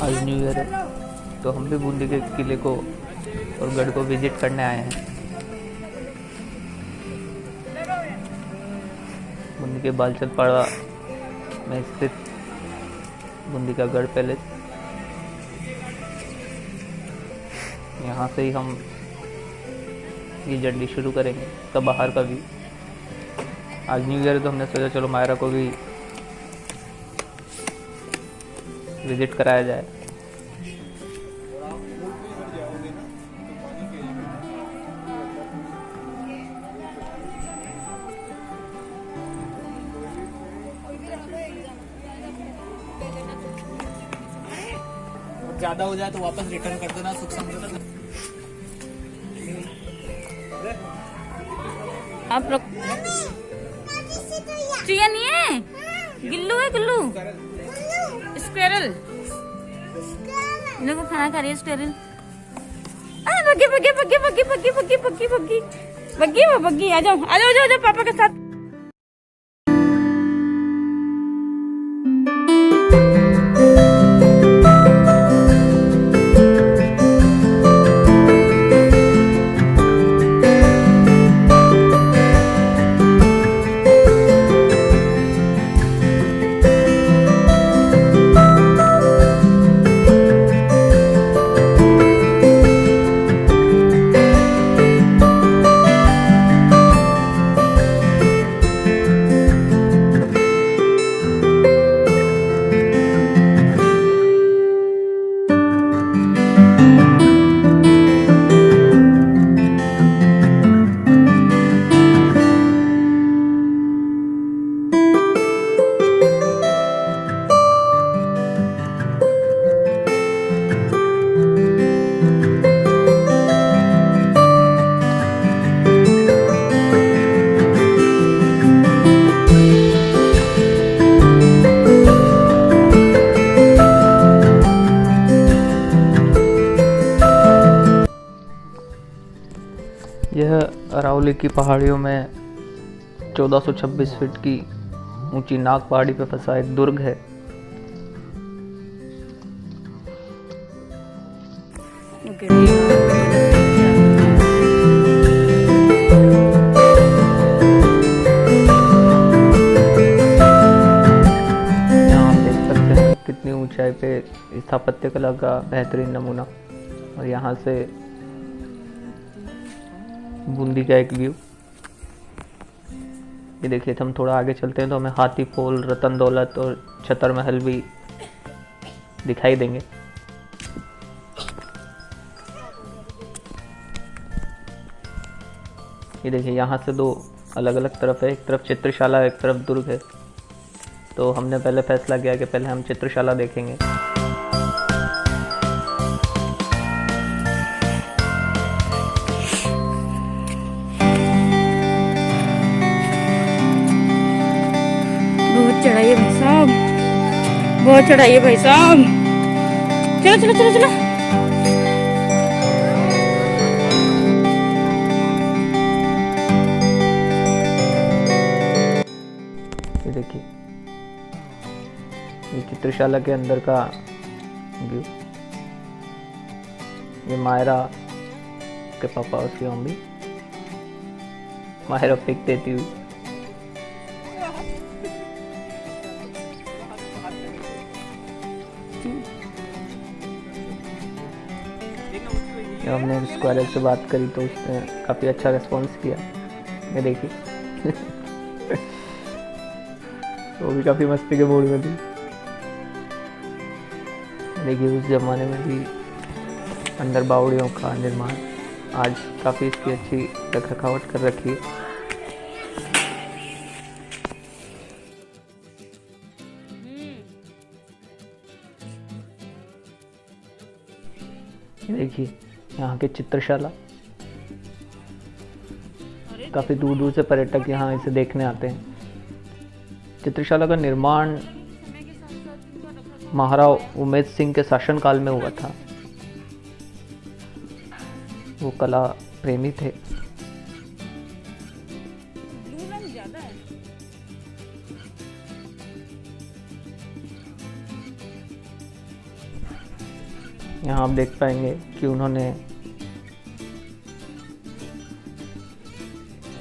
आज new year है तो हम भी बूंदी के किले को और गढ़ को विजिट करने आए हैं। बूंदी के बालचंदपाड़ा में स्थित बूंदी का गढ़ पैलेस, यहाँ से ही हम ये जर्नी शुरू करेंगे। इसका बाहर का भी आज न्यू ईयर है तो हमने सोचा चलो मायरा को भी विजिट कराया जाए। ज्यादा हो जाए तो वापस रिटर्न कर देना, सुख समझौता। आप लोग चिया नहीं है, गिल्लू है, गिल्लू स्क्वेरल। देखो खाना खा रही है स्क्वेरल। बग्गी बग्गी बग्गी बग्गी बग्गी बग्गी बग्गी बग्गी बग्गी वो बग्गी, आ जाओ आ जाओ आ जाओ पापा के साथ। यह अरावली की पहाड़ियों में 1426 फीट की ऊंची नाग पहाड़ी पर फंसा एक दुर्ग है। यहाँ आप देख सकते हैं कितनी ऊंचाई पे स्थापत्य कला का बेहतरीन नमूना, और यहाँ से बूंदी का एक व्यू। ये देखिए, हम थोड़ा आगे चलते हैं तो हमें हाथी पोल, रतन दौलत और छतर महल भी दिखाई देंगे। ये देखिए, यहाँ से दो अलग अलग तरफ है, एक तरफ चित्रशाला, एक तरफ दुर्ग है। तो हमने पहले फैसला किया कि पहले हम चित्रशाला देखेंगे। बहुत चढ़ाई है भाई साहब, बहुत चढ़ाई है भाई साहब। चलो चलो चलो चलो। ये देखिए, ये चित्रशाला के अंदर का व्यू। ये मायरा के पापा, उसकी मम्मी मायरा पिक देती हुई। जब हमने स्क्वायर से बात करी तो उसने काफ़ी अच्छा रिस्पॉन्स किया। ये देखिए वो भी काफ़ी मस्ती के मूड में थी। देखिए, उस ज़माने में भी अंदर बावड़ियों का निर्माण आज काफ़ी इसकी अच्छी रख रखावट कर रखी है। देखिए, यहाँ के चित्रशाला, काफ़ी दूर दूर से पर्यटक यहाँ इसे देखने आते हैं। चित्रशाला का निर्माण महाराव उमेद सिंह के शासनकाल में हुआ था। वो कला प्रेमी थे। ब्लू रंग ज्यादा है। यहाँ आप देख पाएंगे कि उन्होंने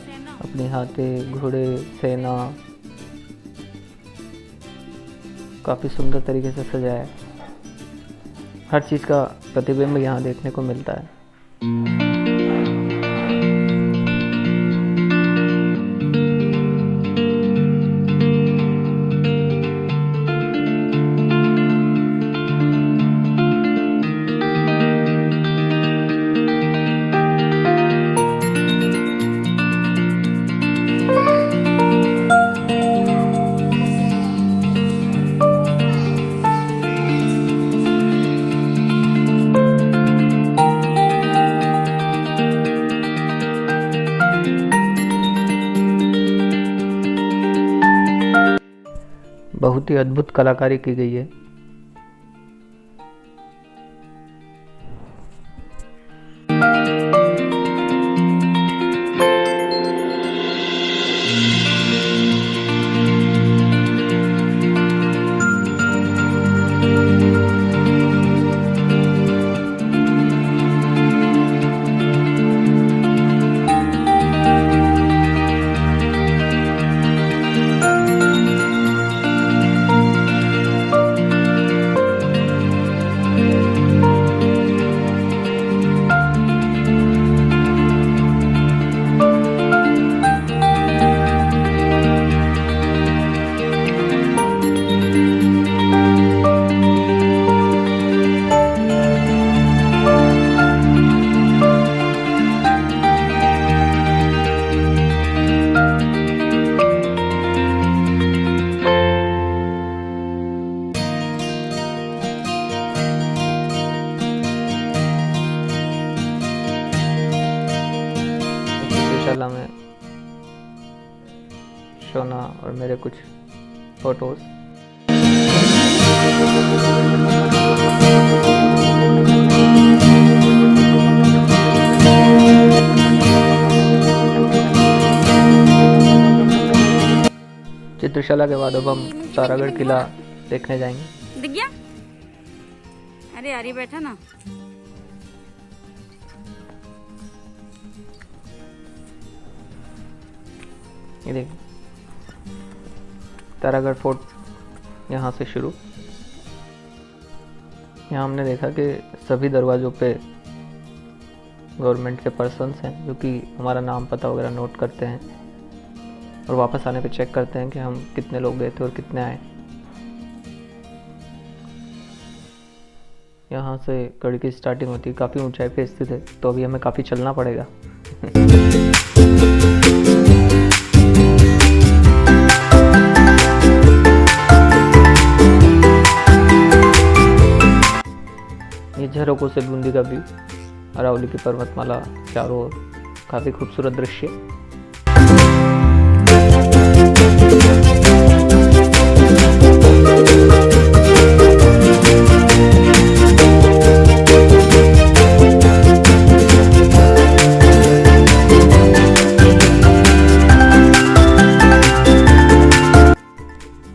सेना। अपने हाथे घोड़े सेना काफ़ी सुंदर तरीके से सजाया है। हर चीज़ का प्रतिबिंब यहाँ देखने को मिलता है। बहुत ही अद्भुत कलाकारी की गई है। चित्रशाला में शोना और मेरे कुछ फोटोज। चित्रशाला के बाद अब हम तारागढ़ किला देखने जाएंगे। दिख गया? अरे यार, ये बैठा ना। ये देखिए तारागढ़ फोर्ट यहाँ से शुरू। यहाँ हमने देखा कि सभी दरवाज़ों पे गवर्नमेंट के पर्सन्स हैं जो कि हमारा नाम पता वगैरह नोट करते हैं और वापस आने पे चेक करते हैं कि हम कितने लोग गए थे और कितने आए। यहाँ से गढ़ की स्टार्टिंग होती है, काफ़ी ऊंचाई पे स्थित है, तो अभी हमें काफ़ी चलना पड़ेगा। ये झरोकों से बूंदी का व्यू, अरावली की पर्वतमाला चारों ओर, काफ़ी खूबसूरत दृश्य।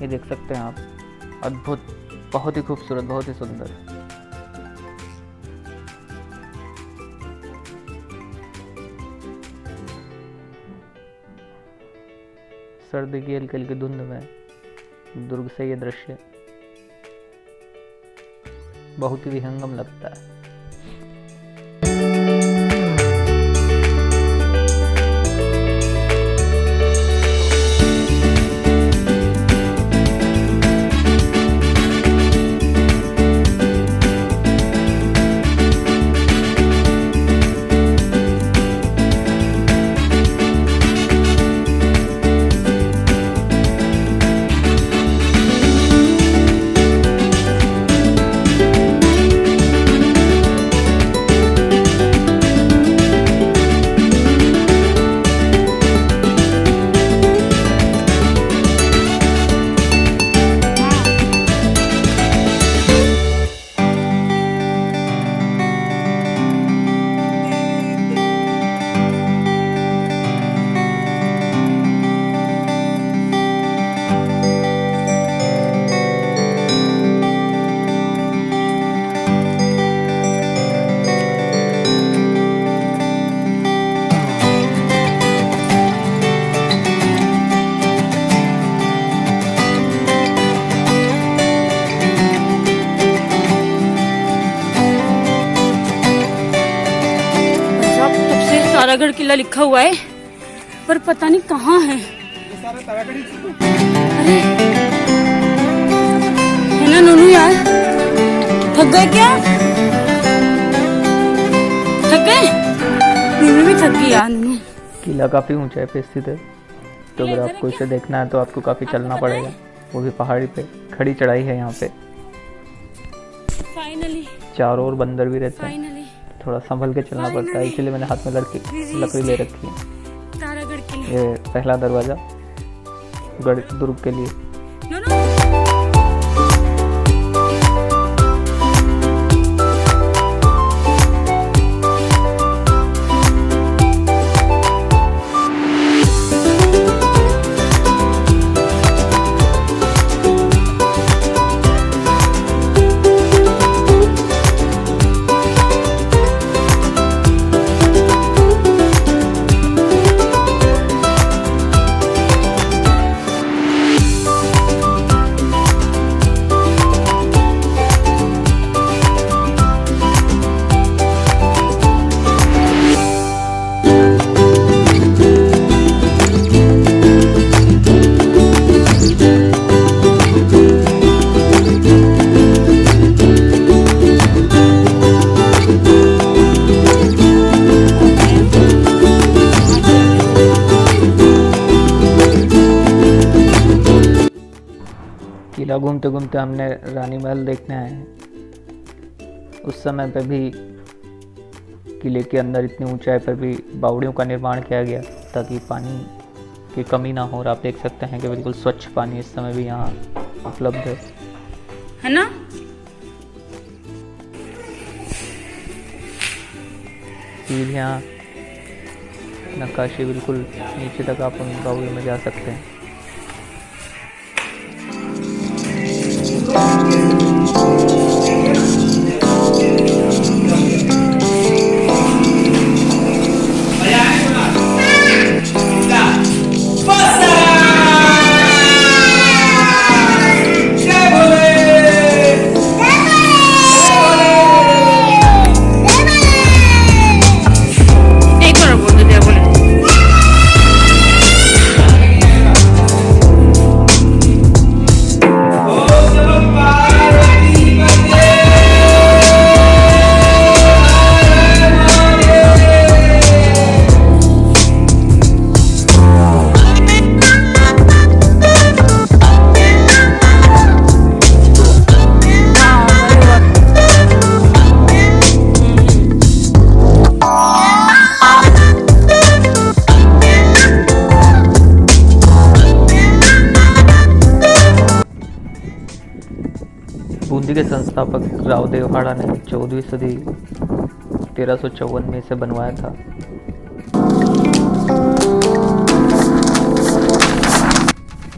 ये देख सकते हैं आप, अद्भुत, बहुत ही खूबसूरत, बहुत ही सुंदर। सर्दी की हल्की हल्की धुंध में दुर्ग से ये दृश्य बहुत ही विहंगम लगता है। तारागढ़ किला लिखा हुआ है, पर पता नहीं कहाँ है। अरे है ना नूनू यार, थक गए क्या? थक गए? नूनू भी थक गई यार। नूनू किला काफ़ी ऊंचाई पे स्थित है, तो अगर आपको इसे देखना है तो आपको काफ़ी चलना पड़ेगा, वो भी पहाड़ी पे। खड़ी चढ़ाई है यहाँ पे, फाइनली चारों ओर बंदर भी रहते हैं, फाइनली थोड़ा संभल के चलना पड़ता है, इसीलिए मैंने हाथ में लकड़ी ले रखी है। तारागढ़ किला। ये पहला दरवाज़ा गढ़ दुर्ग के लिए। नूनू किला घूमते घूमते हमने रानी महल देखने आए हैं। उस समय पे भी किले के अंदर इतनी ऊंचाई पर भी बावड़ियों का निर्माण किया गया ताकि पानी की कमी ना हो। और आप देख सकते हैं कि बिल्कुल स्वच्छ पानी इस समय भी यहाँ उपलब्ध है ना। सीढ़ियाँ, नक्काशी, बिल्कुल नीचे तक आप उन बावड़ियों में जा सकते हैं। बूंदी के संस्थापक राव देवहाड़ा ने 14वीं सदी 1354 में इसे बनवाया था।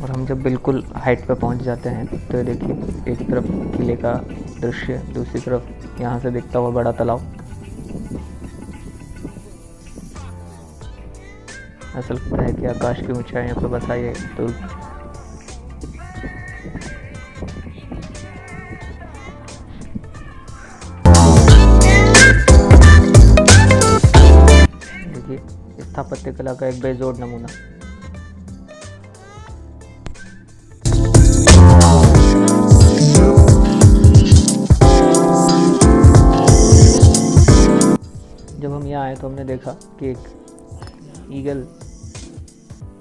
और हम जब बिल्कुल हाइट पे पहुंच जाते हैं तो ये देखिए, एक तरफ किले का दृश्य, दूसरी तरफ यहाँ से दिखता हुआ बड़ा तालाब। ऐसा लगता है कि आकाश की ऊंचाइयों पर बसा ये दुर्ग। स्थापत्य कला का एक बेजोड़ नमूना। जब हम यहाँ आए तो हमने देखा कि एक ईगल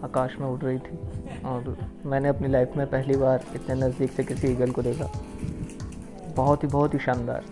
आकाश में उड़ रही थी, और मैंने अपनी लाइफ में पहली बार इतने नज़दीक से किसी ईगल को देखा। बहुत ही शानदार।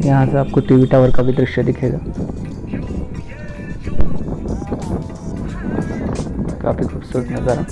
यहाँ से आपको टीवी टावर का भी दृश्य दिखेगा। काफी खूबसूरत नज़ारा।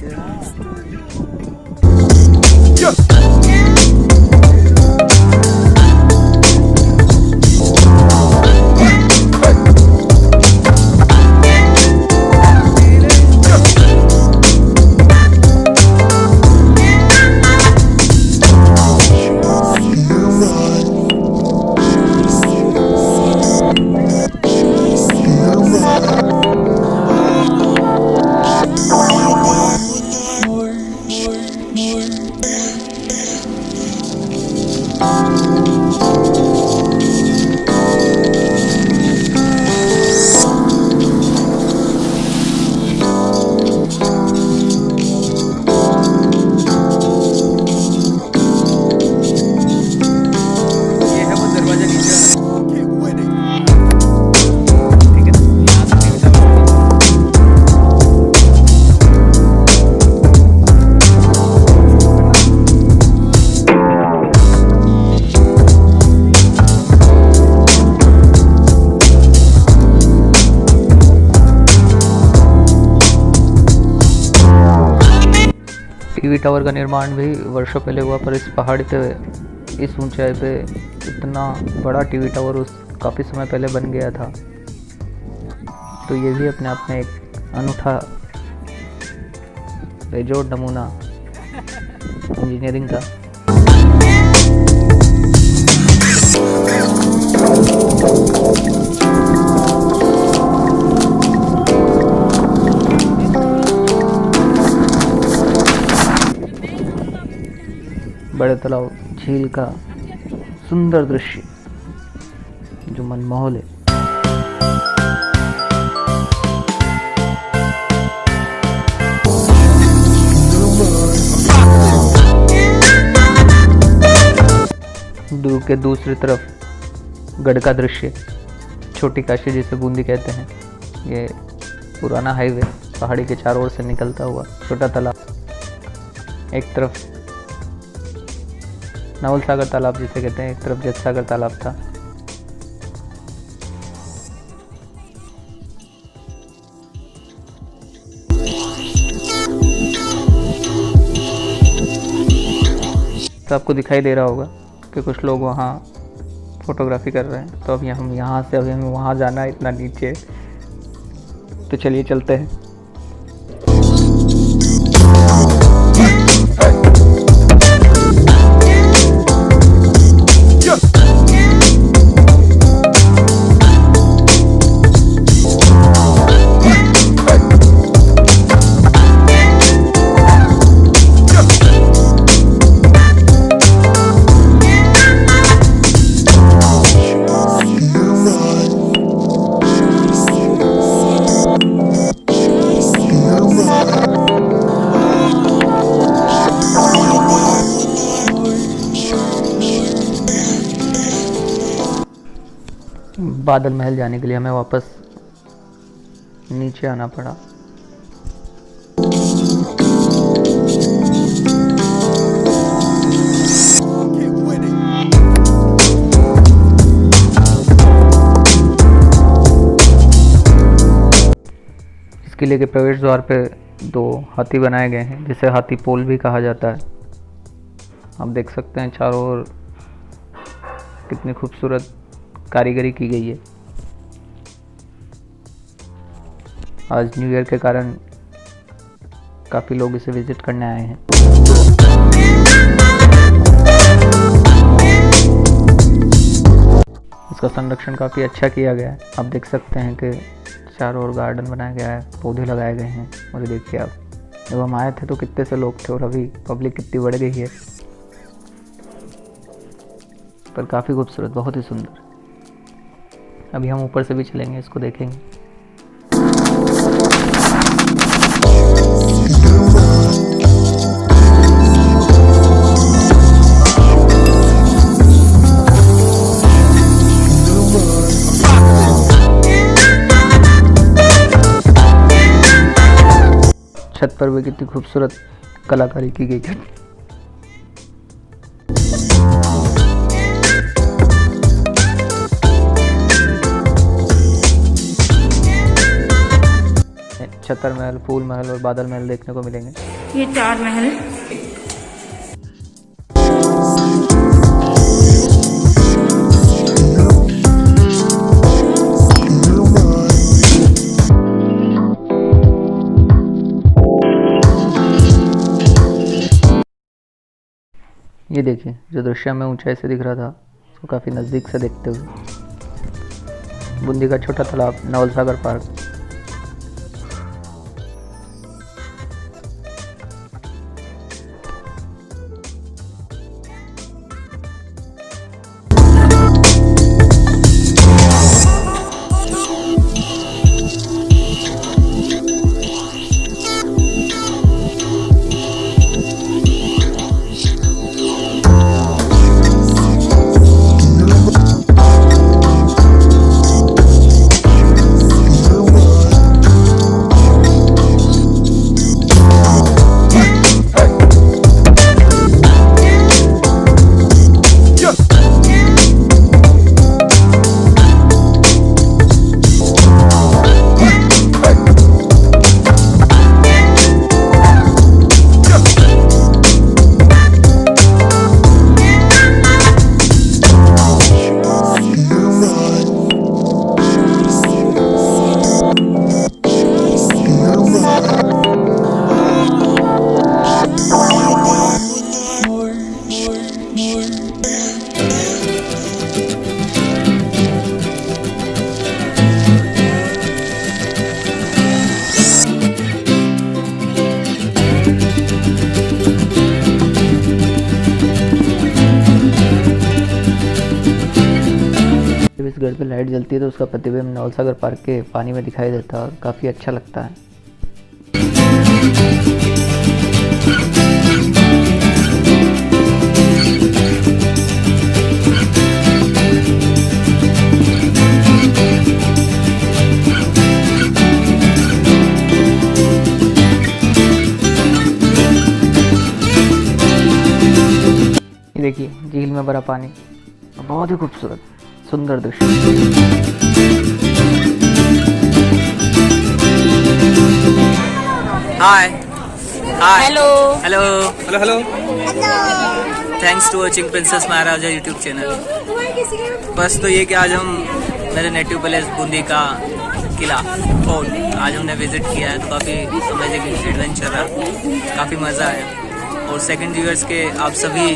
टीवी टावर का निर्माण भी वर्षों पहले हुआ, पर इस पहाड़ी पे, इस ऊंचाई पे इतना बड़ा टीवी टावर उस काफ़ी समय पहले बन गया था। तो ये भी अपने आप में एक अनूठा बेजोड़ नमूना इंजीनियरिंग का। बड़े तालाब, झील का सुंदर दृश्य जो मनमोहक है। दूर के दूसरी तरफ गढ़ का दृश्य, छोटी काशी जिसे बूंदी कहते हैं। ये पुराना हाईवे पहाड़ी के चारों ओर से निकलता हुआ छोटा तालाब। एक तरफ नवल सागर तालाब जिसे कहते हैं, एक तरफ जज सागर तालाब था। तो आपको दिखाई दे रहा होगा कि कुछ लोग वहाँ फोटोग्राफी कर रहे हैं। तो अभी हम यहाँ से, अभी हमें वहाँ जाना है इतना नीचे। तो चलिए चलते हैं। बादल महल जाने के लिए हमें वापस नीचे आना पड़ा। इस किले के प्रवेश द्वार पे 2 हाथी बनाए गए हैं, जिसे हाथी पोल भी कहा जाता है। आप देख सकते हैं चारों ओर कितनी खूबसूरत कारीगरी की गई है। आज न्यू ईयर के कारण काफ़ी लोग इसे विजिट करने आए हैं। इसका संरक्षण काफ़ी अच्छा किया गया है। आप देख सकते हैं कि चारों ओर गार्डन बनाया गया है, पौधे लगाए गए हैं। और देखिए आप, जब हम आए थे तो कितने से लोग थे और अभी पब्लिक कितनी बढ़ गई है। पर काफ़ी खूबसूरत, बहुत ही सुंदर। अभी हम ऊपर से भी चलेंगे, इसको देखेंगे। छत पर भी कितनी खूबसूरत कलाकारी की गई है। छतर महल, फूल महल और बादल महल देखने को मिलेंगे। ये 4 महल। ये देखिए, जो दृश्य हमें ऊंचाई से दिख रहा था उसको काफ़ी नज़दीक से देखते हुए। बूंदी का छोटा तालाब, नवल सागर पार्क। छत्तीसगढ़ पे लाइट जलती है तो उसका प्रतिबिंब नवलसागर पार्क के पानी में दिखाई देता है और काफ़ी अच्छा लगता है। ये देखिए झील में भरा पानी, बहुत ही खूबसूरत सुंदर दृश्य। Hi hi hello hello hello hello thanks to watching princess Maharaja YouTube channel. बस तो ये कि आज हम मेरे नेटिव प्लेस बूंदी का किला फोर्ट आज हमने विजिट किया है, तो काफ़ी अमेजिंग एडवेंचर रहा, काफ़ी मज़ा आया। और सेकंड व्यूअर्स के आप सभी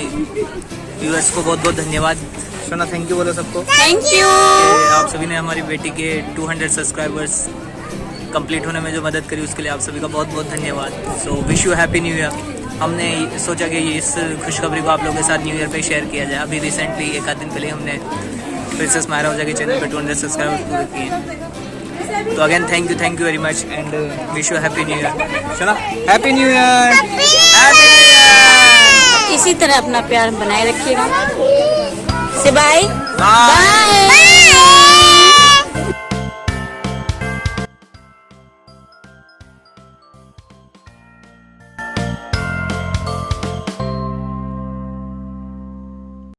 व्यूअर्स को बहुत बहुत धन्यवाद। सोना थैंक यू बोलो सबको। Thank you. आप सभी ने हमारी बेटी के 200 सब्सक्राइबर्स कंप्लीट होने में जो मदद करी उसके लिए आप सभी का बहुत बहुत धन्यवाद। So wish you happy new year. हमने सोचा कि इस खुशखबरी को आप लोगों के साथ न्यू ईयर पे शेयर किया जाए। अभी रिसेंटली एक आध दिन पहले हमने प्रिंसेस महाराजा के चैनल पे 200 सब्सक्राइबर्स पूरे किए। तो again thank you very much and wish you happy new year. चलो happy new year, happy new year. इसी तरह अपना प्यार बनाए रखिएगा। से बाय बाय। बाय।